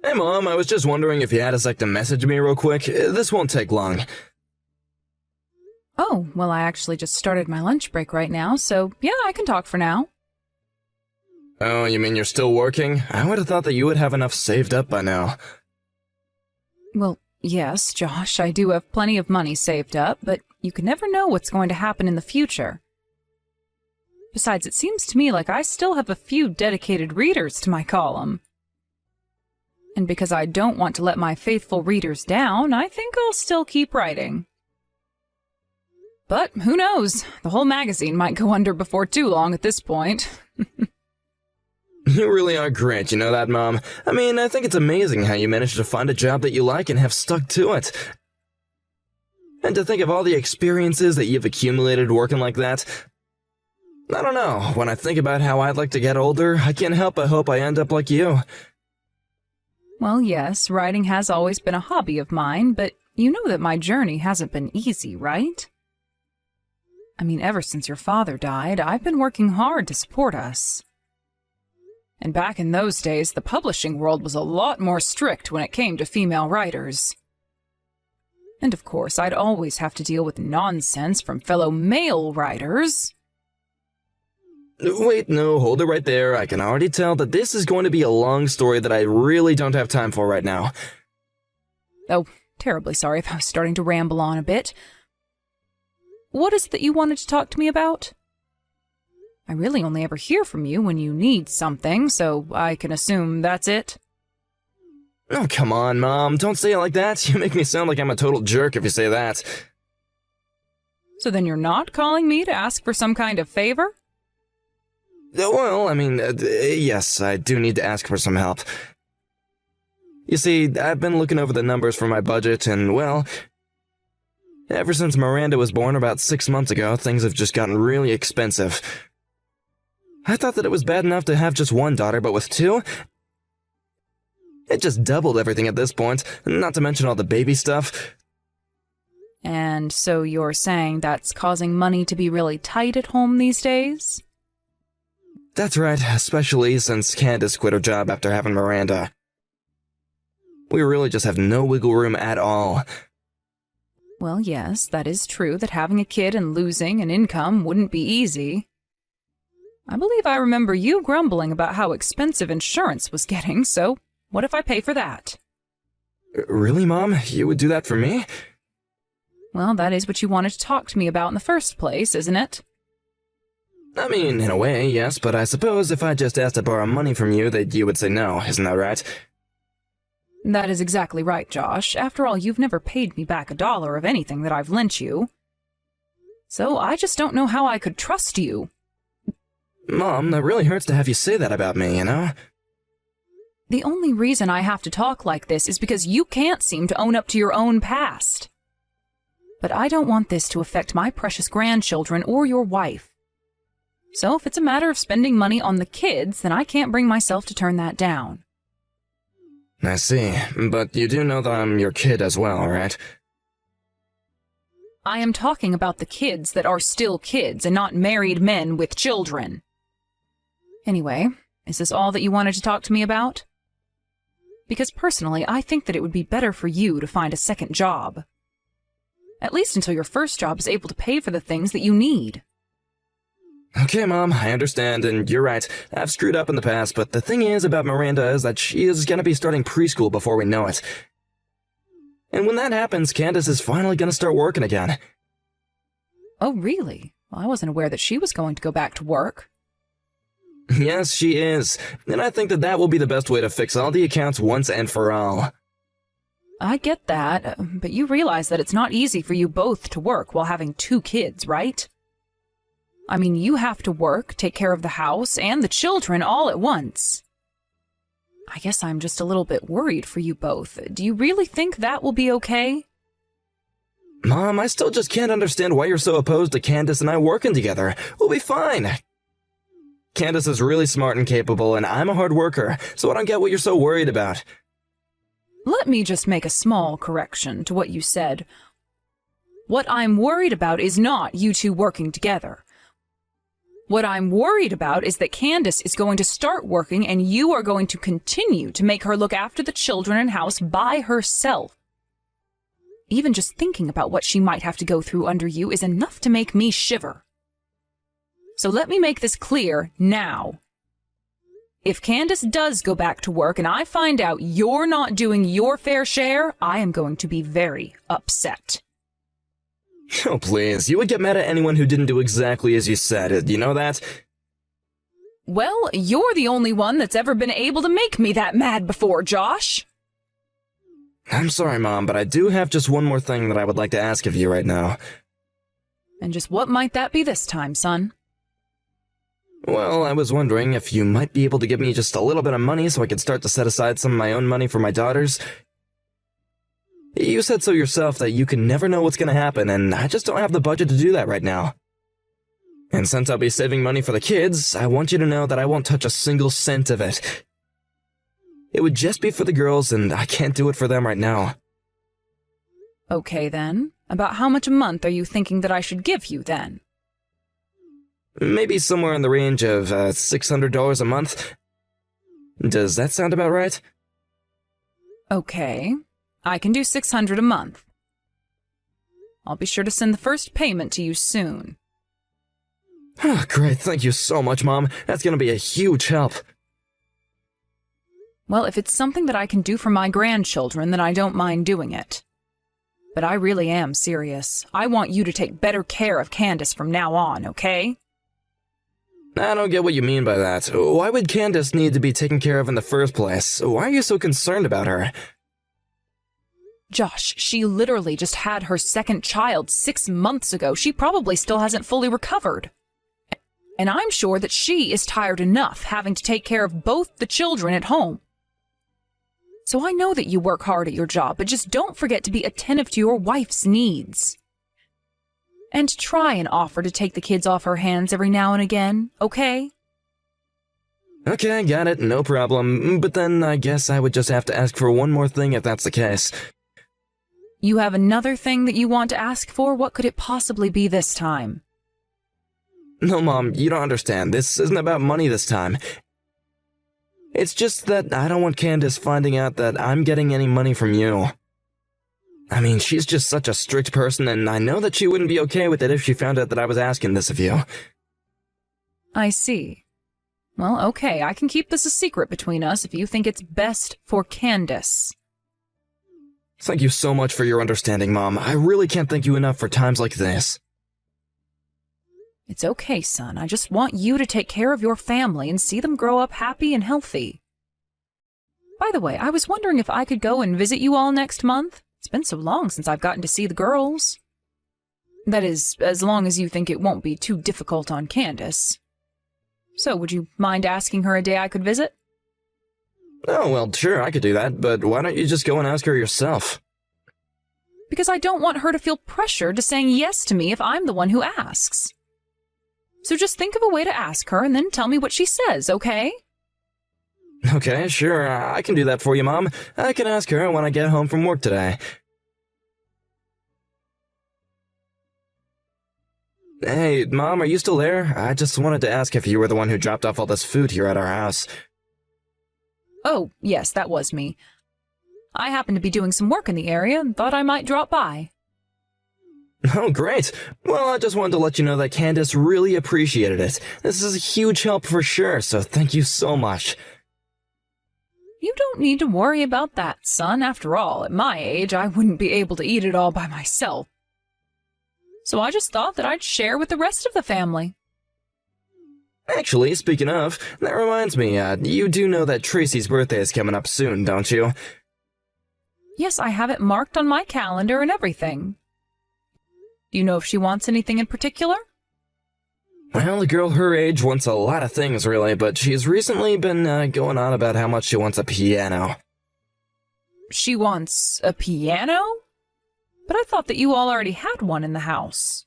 Hey Mom, I was just wondering if you had a sec to message me real quick. This won't take long. Oh, well, I actually just started my lunch break right now, so yeah, I can talk for now. Oh, you mean you're still working? I would have thought that you would have enough saved up by now. Well, yes, Josh, I do have plenty of money saved up, but you can never know what's going to happen in the future. Besides, it seems to me like I still have a few dedicated readers to my column. And because I don't want to let my faithful readers down, I think I'll still keep writing. But who knows? The whole magazine might go under before too long at this point. You really are great, you know that, Mom? I mean, I think it's amazing how you managed to find a job that you like and have stuck to it. And to think of all the experiences that you've accumulated working like that. I don't know, when I think about how I'd like to get older, I can't help but hope I end up like you. Well, yes, writing has always been a hobby of mine, but you know that my journey hasn't been easy, right? I mean, ever since your father died, I've been working hard to support us. And back in those days, the publishing world was a lot more strict when it came to female writers. And of course, I'd always have to deal with nonsense from fellow male writers. Wait, no, hold it right there. I can already tell that this is going to be a long story that I really don't have time for right now. Oh, terribly sorry if I was starting to ramble on a bit. What is it that you wanted to talk to me about? I really only ever hear from you when you need something, so I can assume that's it. Oh, come on, Mom. Don't say it like that. You make me sound like I'm a total jerk if you say that. So then you're not calling me to ask for some kind of favor? Well, I mean, yes, I do need to ask for some help. You see, I've been looking over the numbers for my budget, and, well, ever since Miranda was born about 6 months ago, things have just gotten really expensive. I thought that it was bad enough to have just one daughter, but with two? It just doubled everything at this point, not to mention all the baby stuff. And so you're saying that's causing money to be really tight at home these days? That's right, especially since Candace quit her job after having Miranda. We really just have no wiggle room at all. Well, yes, that is true that having a kid and losing an income wouldn't be easy. I believe I remember you grumbling about how expensive insurance was getting, so what if I pay for that? Really, Mom? You would do that for me? Well, that is what you wanted to talk to me about in the first place, isn't it? I mean, in a way, yes, but I suppose if I just asked to borrow money from you, that you would say no, isn't that right? That is exactly right, Josh. After all, you've never paid me back $1 of anything that I've lent you. So I just don't know how I could trust you. Mom, that really hurts to have you say that about me, you know? The only reason I have to talk like this is because you can't seem to own up to your own past. But I don't want this to affect my precious grandchildren or your wife. So if it's a matter of spending money on the kids, then I can't bring myself to turn that down. I see, but you do know that I'm your kid as well, right? I am talking about the kids that are still kids and not married men with children. Anyway, is this all that you wanted to talk to me about? Because personally, I think that it would be better for you to find a second job. At least until your first job is able to pay for the things that you need. Okay, Mom, I understand, and you're right. I've screwed up in the past, but the thing is about Miranda is that she is gonna be starting preschool before we know it. And when that happens, Candace is finally gonna start working again. Oh, really? Well, I wasn't aware that she was going to go back to work. Yes, she is. And I think that that will be the best way to fix all the accounts once and for all. I get that, but you realize that it's not easy for you both to work while having 2 kids, right? I mean, you have to work, take care of the house, and the children all at once. I guess I'm just a little bit worried for you both. Do you really think that will be okay? Mom, I still just can't understand why you're so opposed to Candace and I working together. We'll be fine. Candace is really smart and capable, and I'm a hard worker, so I don't get what you're so worried about. Let me just make a small correction to what you said. What I'm worried about is not you two working together. What I'm worried about is that Candace is going to start working and you are going to continue to make her look after the children and house by herself. Even just thinking about what she might have to go through under you is enough to make me shiver. So let me make this clear now. If Candace does go back to work and I find out you're not doing your fair share, I am going to be very upset. Oh, please. You would get mad at anyone who didn't do exactly as you said. You know that? Well, you're the only one that's ever been able to make me that mad before, Josh. I'm sorry, Mom, but I do have just one more thing that I would like to ask of you right now. And just what might that be this time, son? Well, I was wondering if you might be able to give me just a little bit of money so I could start to set aside some of my own money for my daughters. You said so yourself that you can never know what's going to happen, and I just don't have the budget to do that right now. And since I'll be saving money for the kids, I want you to know that I won't touch a single cent of it. It would just be for the girls, and I can't do it for them right now. Okay, then. About how much a month are you thinking that I should give you, then? Maybe somewhere in the range of $600 a month. Does that sound about right? Okay. I can do $600 a month. I'll be sure to send the first payment to you soon. Oh, great, thank you so much, Mom. That's going to be a huge help. Well, if it's something that I can do for my grandchildren, then I don't mind doing it. But I really am serious. I want you to take better care of Candace from now on, okay? I don't get what you mean by that. Why would Candace need to be taken care of in the first place? Why are you so concerned about her? Josh, she literally just had her second child 6 months ago. She probably still hasn't fully recovered. And I'm sure that she is tired enough having to take care of both the children at home. So I know that you work hard at your job, but just don't forget to be attentive to your wife's needs. And try and offer to take the kids off her hands every now and again, okay? Okay, got it, no problem. But then I guess I would just have to ask for one more thing if that's the case. You have another thing that you want to ask for? What could it possibly be this time? No, Mom, you don't understand. This isn't about money this time. It's just that I don't want Candace finding out that I'm getting any money from you. I mean, she's just such a strict person, and I know that she wouldn't be okay with it if she found out that I was asking this of you. I see. Well, okay, I can keep this a secret between us if you think it's best for Candace. Thank you so much for your understanding, Mom. I really can't thank you enough for times like this. It's okay, son. I just want you to take care of your family and see them grow up happy and healthy. By the way, I was wondering if I could go and visit you all next month. It's been so long since I've gotten to see the girls. That is, as long as you think it won't be too difficult on Candace. So, would you mind asking her a day I could visit? Oh, well, sure, I could do that, but why don't you just go and ask her yourself? Because I don't want her to feel pressured to saying yes to me if I'm the one who asks. So just think of a way to ask her and then tell me what she says, okay? Okay, sure, I can do that for you, Mom. I can ask her when I get home from work today. Hey, Mom, are you still there? I just wanted to ask if you were the one who dropped off all this food here at our house. Oh, yes, that was me. I happened to be doing some work in the area and thought I might drop by. Oh, great. Well, I just wanted to let you know that Candace really appreciated it. This is a huge help for sure, so thank you so much. You don't need to worry about that, son. After all, at my age, I wouldn't be able to eat it all by myself. So I just thought that I'd share with the rest of the family. Actually, speaking of, that reminds me, you do know that Tracy's birthday is coming up soon, don't you? Yes, I have it marked on my calendar and everything. Do you know if she wants anything in particular? Well, a girl her age wants a lot of things, really, but she's recently been going on about how much she wants a piano. She wants a piano? But I thought that you all already had one in the house.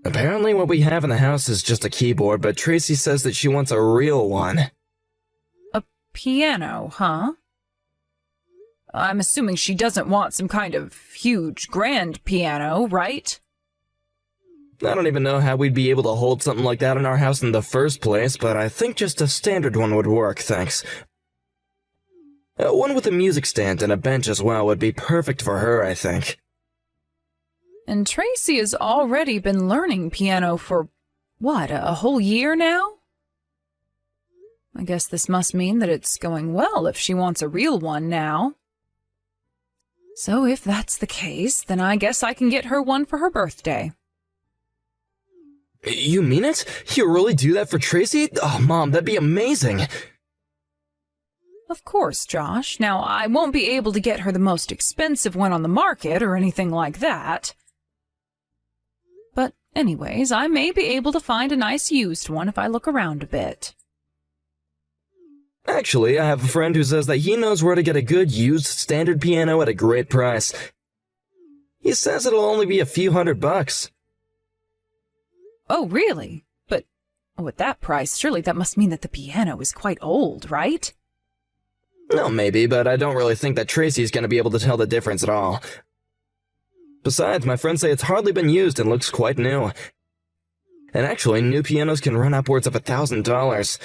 Apparently what we have in the house is just a keyboard, but Tracy says that she wants a real one. A piano, huh? I'm assuming she doesn't want some kind of huge, grand piano, right? I don't even know how we'd be able to hold something like that in our house in the first place, but I think just a standard one would work, thanks. One with a music stand and a bench as well would be perfect for her, I think. And Tracy has already been learning piano for, what, a whole year now? I guess this must mean that it's going well if she wants a real one now. So if that's the case, then I guess I can get her one for her birthday. You mean it? You really do that for Tracy? Oh, Mom, that'd be amazing. Of course, Josh. Now, I won't be able to get her the most expensive one on the market or anything like that. But anyways, I may be able to find a nice used one if I look around a bit. Actually, I have a friend who says that he knows where to get a good used standard piano at a great price. He says it'll only be a few $100. Oh, really? But at that price, surely that must mean that the piano is quite old, right? No, maybe, but I don't really think that Tracy's gonna be able to tell the difference at all. Besides, my friends say it's hardly been used and looks quite new. And actually, new pianos can run upwards of $1,000.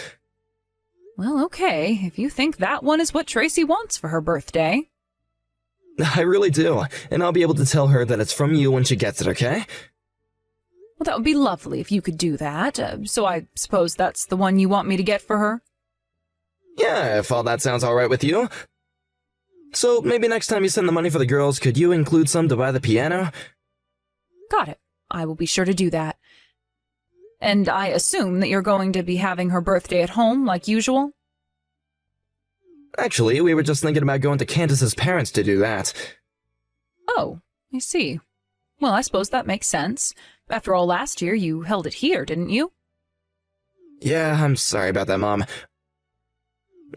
Well, okay, if you think that one is what Tracy wants for her birthday. I really do, and I'll be able to tell her that it's from you when she gets it, okay? Well, that would be lovely if you could do that. So I suppose that's the one you want me to get for her? Yeah, if all that sounds alright with you. So maybe next time you send the money for the girls, could you include some to buy the piano? Got it. I will be sure to do that. And I assume that you're going to be having her birthday at home, like usual? Actually, we were just thinking about going to Candace's parents to do that. Oh, I see. Well, I suppose that makes sense. After all, last year you held it here, didn't you? Yeah, I'm sorry about that, Mom.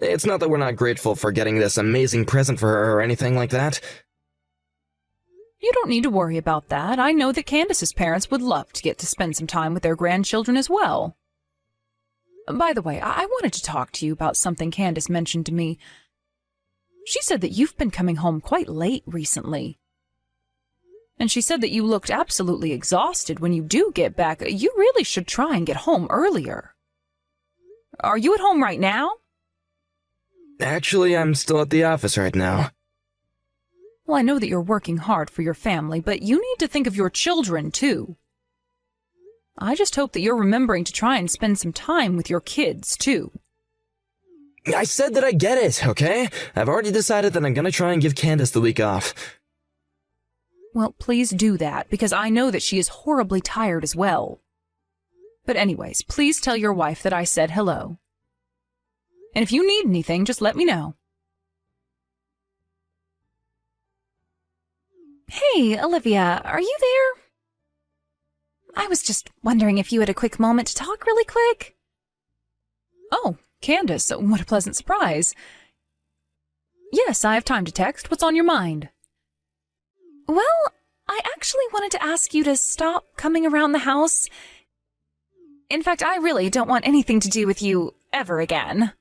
It's not that we're not grateful for getting this amazing present for her or anything like that. You don't need to worry about that. I know that Candace's parents would love to get to spend some time with their grandchildren as well. By the way, I wanted to talk to you about something Candace mentioned to me. She said that you've been coming home quite late recently. And she said that you looked absolutely exhausted when you do get back. You really should try and get home earlier. Are you at home right now? Actually, I'm still at the office right now. Well, I know that you're working hard for your family, but you need to think of your children, too. I just hope that you're remembering to try and spend some time with your kids, too. I said that I get it, okay? I've already decided that I'm gonna try and give Candace the week off. Well, please do that, because I know that she is horribly tired as well. But anyways, please tell your wife that I said hello. And if you need anything, just let me know. Hey, Olivia, are you there? I was just wondering if you had a quick moment to talk really quick. Oh, Candace, what a pleasant surprise. Yes, I have time to text. What's on your mind? Well, I actually wanted to ask you to stop coming around the house. In fact, I really don't want anything to do with you ever again.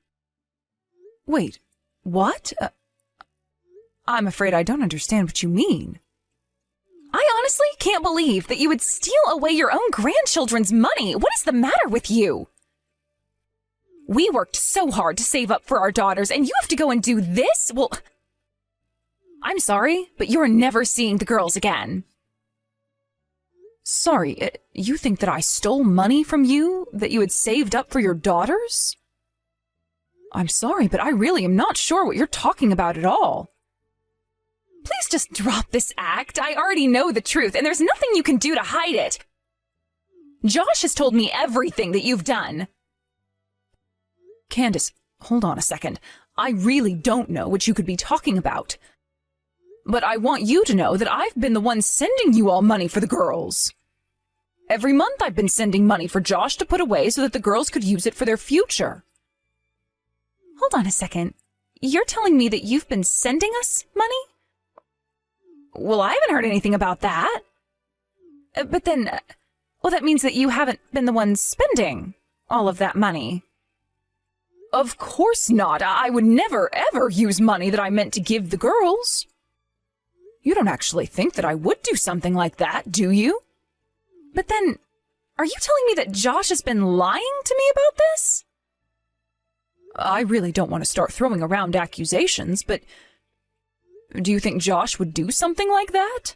Wait, what? I'm afraid I don't understand what you mean. I honestly can't believe that you would steal away your own grandchildren's money. What is the matter with you? We worked so hard to save up for our daughters, and you have to go and do this? Well, I'm sorry, but you're never seeing the girls again. Sorry, you think that I stole money from you that you had saved up for your daughters? I'm sorry, but I really am not sure what you're talking about at all. Please just drop this act. I already know the truth, and there's nothing you can do to hide it. Josh has told me everything that you've done. Candace, hold on a second. I really don't know what you could be talking about. But I want you to know that I've been the one sending you all money for the girls. Every month I've been sending money for Josh to put away so that the girls could use it for their future. Hold on a second. You're telling me that you've been sending us money? Well, I haven't heard anything about that. But then, well, that means that you haven't been the one spending all of that money. Of course not. I would never, ever use money that I meant to give the girls. You don't actually think that I would do something like that, do you? But then, Are you telling me that Josh has been lying to me about this? I really don't want to start throwing around accusations, but do you think Josh would do something like that?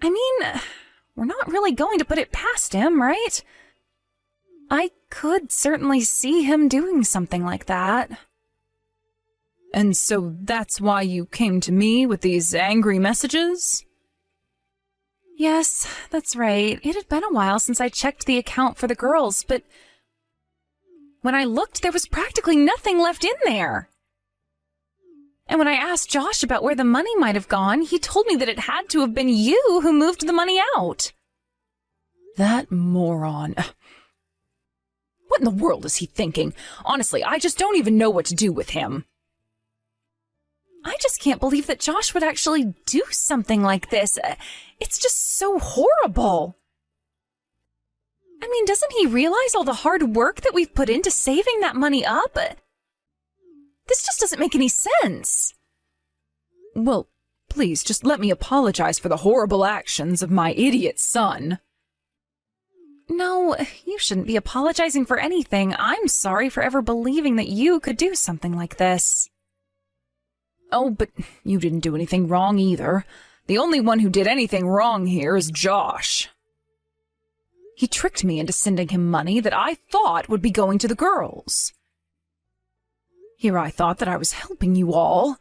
I mean, we're not really going to put it past him, right? I could certainly see him doing something like that. And so that's why you came to me with these angry messages? Yes, that's right. It had been a while since I checked the account for the girls, but when I looked, there was practically nothing left in there. And when I asked Josh about where the money might have gone, he told me that it had to have been you who moved the money out. That moron. What in the world is he thinking? Honestly, I just don't even know what to do with him. I just can't believe that Josh would actually do something like this. It's just so horrible. I mean, doesn't he realize all the hard work that we've put into saving that money up? This just doesn't make any sense. Well, please, just let me apologize for the horrible actions of my idiot son. No, you shouldn't be apologizing for anything. I'm sorry for ever believing that you could do something like this. Oh, but you didn't do anything wrong either. The only one who did anything wrong here is Josh. He tricked me into sending him money that I thought would be going to the girls. Here I thought that I was helping you all.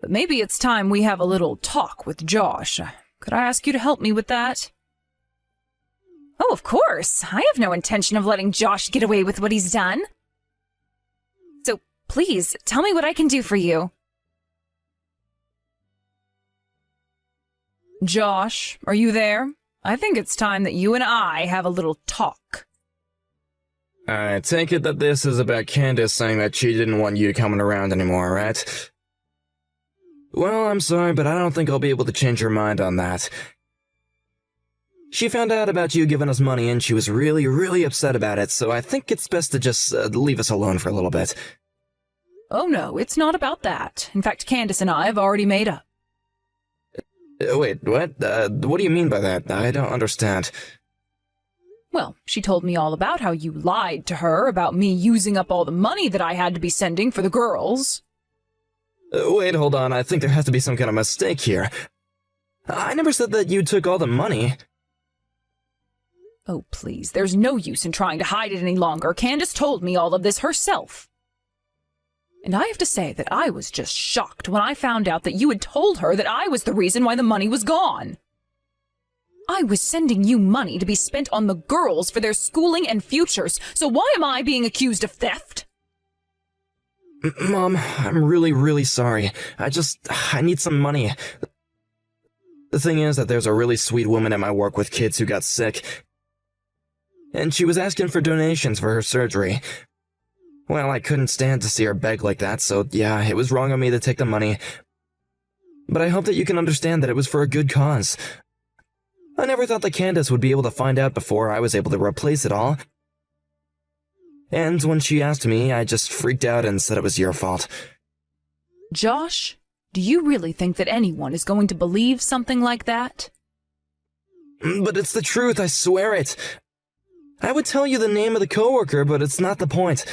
But maybe it's time we have a little talk with Josh. Could I ask you to help me with that? Oh, of course. I have no intention of letting Josh get away with what he's done. So please, tell me what I can do for you. Josh, are you there? I think it's time that you and I have a little talk. I take it that this is about Candace saying that she didn't want you coming around anymore, right? Well, I'm sorry, but I don't think I'll be able to change her mind on that. She found out about you giving us money and she was really, really upset about it, so I think it's best to just leave us alone for a little bit. Oh no, it's not about that. In fact, Candace and I have already made up. Wait, what? What do you mean by that? I don't understand. Well, she told me all about how you lied to her about me using up all the money that I had to be sending for the girls. Wait, hold on, I think there has to be some kind of mistake here. I never said that you took all the money. Oh, please, there's no use in trying to hide it any longer. Candace told me all of this herself. And I have to say that I was just shocked when I found out that you had told her that I was the reason why the money was gone. I was sending you money to be spent on the girls for their schooling and futures, so why am I being accused of theft? Mom, I'm really, really sorry. I need some money. The thing is that there's a really sweet woman at my work with kids who got sick, and she was asking for donations for her surgery. Well, I couldn't stand to see her beg like that, so yeah, it was wrong on me to take the money. But I hope that you can understand that it was for a good cause. I never thought that Candace would be able to find out before I was able to replace it all. And when she asked me, I just freaked out and said it was your fault. Josh, do you really think that anyone is going to believe something like that? But it's the truth, I swear it. I would tell you the name of the coworker, but it's not the point.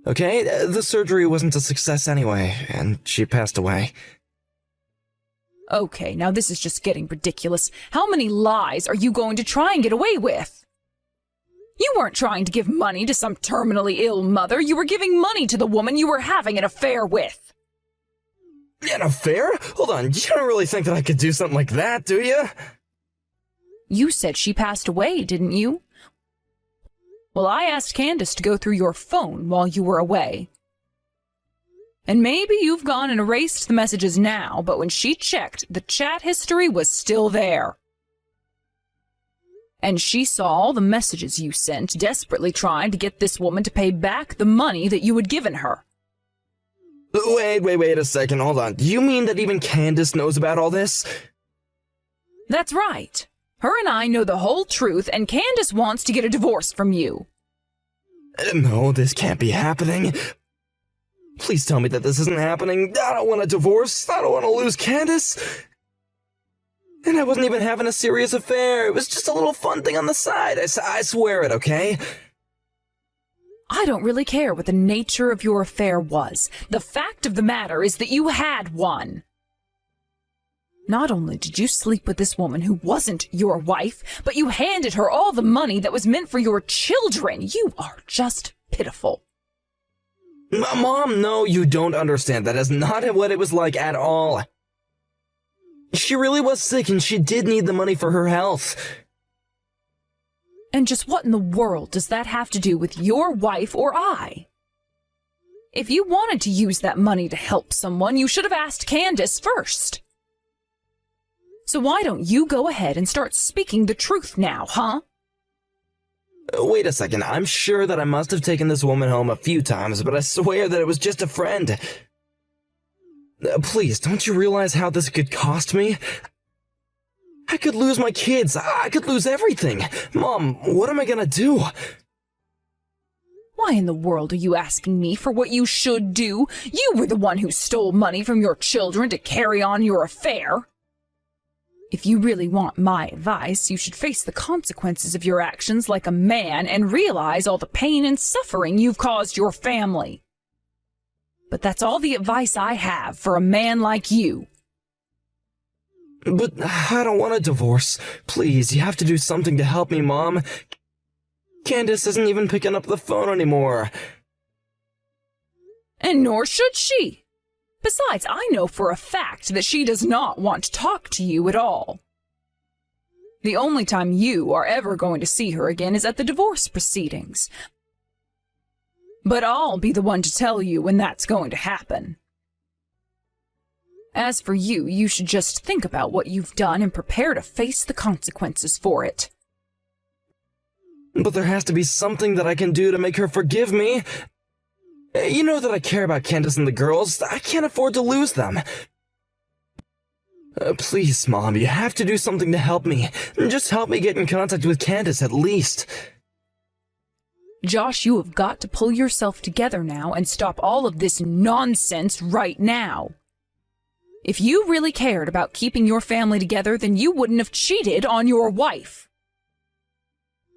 Okay, the surgery wasn't a success anyway, and she passed away. Okay, now this is just getting ridiculous. How many lies are you going to try and get away with? You weren't trying to give money to some terminally ill mother. You were giving money to the woman you were having an affair with. An affair? Hold on, you don't really think that I could do something like that, do you? You said she passed away, didn't you? Well, I asked Candace to go through your phone while you were away. And maybe you've gone and erased the messages now, but when she checked, the chat history was still there. And she saw all the messages you sent, desperately trying to get this woman to pay back the money that you had given her. Wait a second, hold on. Do you mean that even Candace knows about all this? That's right. Her and I know the whole truth, and Candace wants to get a divorce from you. No, this can't be happening. Please tell me that this isn't happening. I don't want a divorce. I don't want to lose Candace. And I wasn't even having a serious affair. It was just a little fun thing on the side. I swear it, okay? I don't really care what the nature of your affair was. The fact of the matter is that you had one. Not only did you sleep with this woman who wasn't your wife, but you handed her all the money that was meant for your children. You are just pitiful. Mom, no, you don't understand. That is not what it was like at all. She really was sick and she did need the money for her health. And just what in the world does that have to do with your wife or I? If you wanted to use that money to help someone, you should have asked Candace first. So why don't you go ahead and start speaking the truth now, huh? Wait a second, I'm sure that I must have taken this woman home a few times, but I swear that it was just a friend. Please, don't you realize how this could cost me? I could lose my kids. I could lose everything. Mom, what am I gonna do? Why in the world are you asking me for what you should do? You were the one who stole money from your children to carry on your affair. If you really want my advice, you should face the consequences of your actions like a man and realize all the pain and suffering you've caused your family. But that's all the advice I have for a man like you. But I don't want a divorce. Please, you have to do something to help me, Mom. Candace isn't even picking up the phone anymore. And nor should she. Besides, I know for a fact that she does not want to talk to you at all. The only time you are ever going to see her again is at the divorce proceedings. But I'll be the one to tell you when that's going to happen. As for you, you should just think about what you've done and prepare to face the consequences for it. But there has to be something that I can do to make her forgive me. You know that I care about Candace and the girls. I can't afford to lose them. Please, Mom, you have to do something to help me. Just help me get in contact with Candace at least. Josh, you have got to pull yourself together now and stop all of this nonsense right now. If you really cared about keeping your family together, then you wouldn't have cheated on your wife.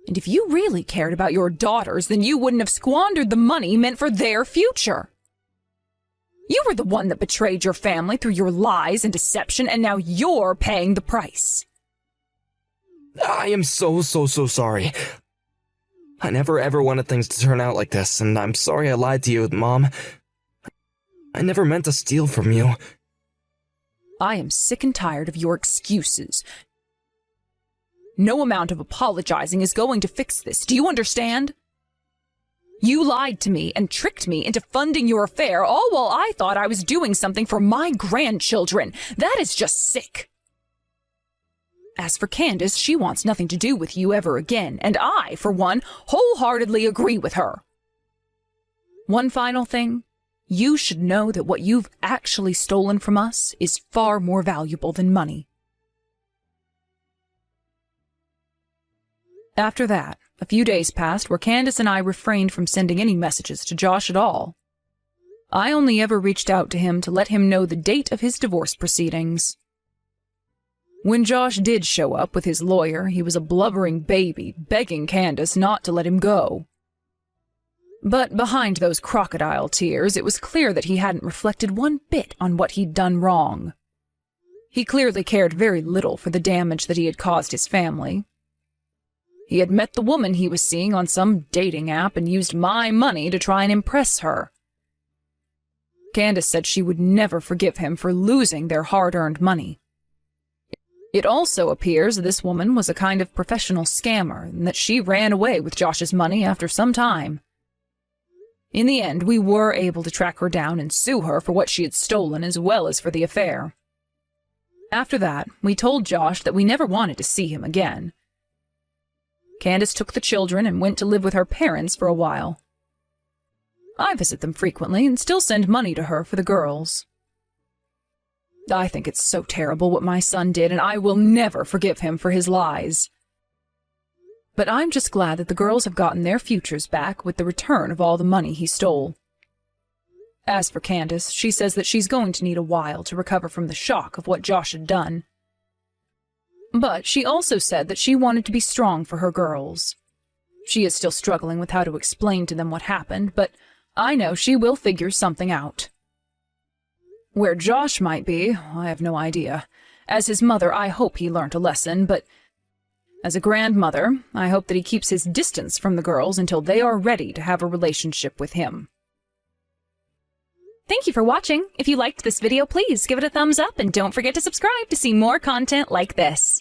And if you really cared about your daughters, then you wouldn't have squandered the money meant for their future. You were the one that betrayed your family through your lies and deception, and now you're paying the price. I am so sorry. I never ever wanted things to turn out like this, and I'm sorry I lied to you, Mom. I never meant to steal from you. I am sick and tired of your excuses. No amount of apologizing is going to fix this. Do you understand? You lied to me and tricked me into funding your affair, all while I thought I was doing something for my grandchildren. That is just sick. As for Candace, she wants nothing to do with you ever again, and I, for one, wholeheartedly agree with her. One final thing. You should know that what you've actually stolen from us is far more valuable than money. After that, a few days passed where Candace and I refrained from sending any messages to Josh at all. I only ever reached out to him to let him know the date of his divorce proceedings. When Josh did show up with his lawyer, he was a blubbering baby, begging Candace not to let him go. But behind those crocodile tears, it was clear that he hadn't reflected one bit on what he'd done wrong. He clearly cared very little for the damage that he had caused his family. He had met the woman he was seeing on some dating app and used my money to try and impress her. Candace said she would never forgive him for losing their hard-earned money. It also appears this woman was a kind of professional scammer and that she ran away with Josh's money after some time. In the end, we were able to track her down and sue her for what she had stolen as well as for the affair. After that, we told Josh that we never wanted to see him again. Candace took the children and went to live with her parents for a while. I visit them frequently and still send money to her for the girls. I think it's so terrible what my son did, and I will never forgive him for his lies. But I'm just glad that the girls have gotten their futures back with the return of all the money he stole. As for Candace, she says that she's going to need a while to recover from the shock of what Josh had done. But she also said that she wanted to be strong for her girls. She is still struggling with how to explain to them what happened, but I know she will figure something out. Where Josh might be, I have no idea. As his mother, I hope he learnt a lesson, but as a grandmother, I hope that he keeps his distance from the girls until they are ready to have a relationship with him. Thank you for watching. If you liked this video, please give it a thumbs up and don't forget to subscribe to see more content like this.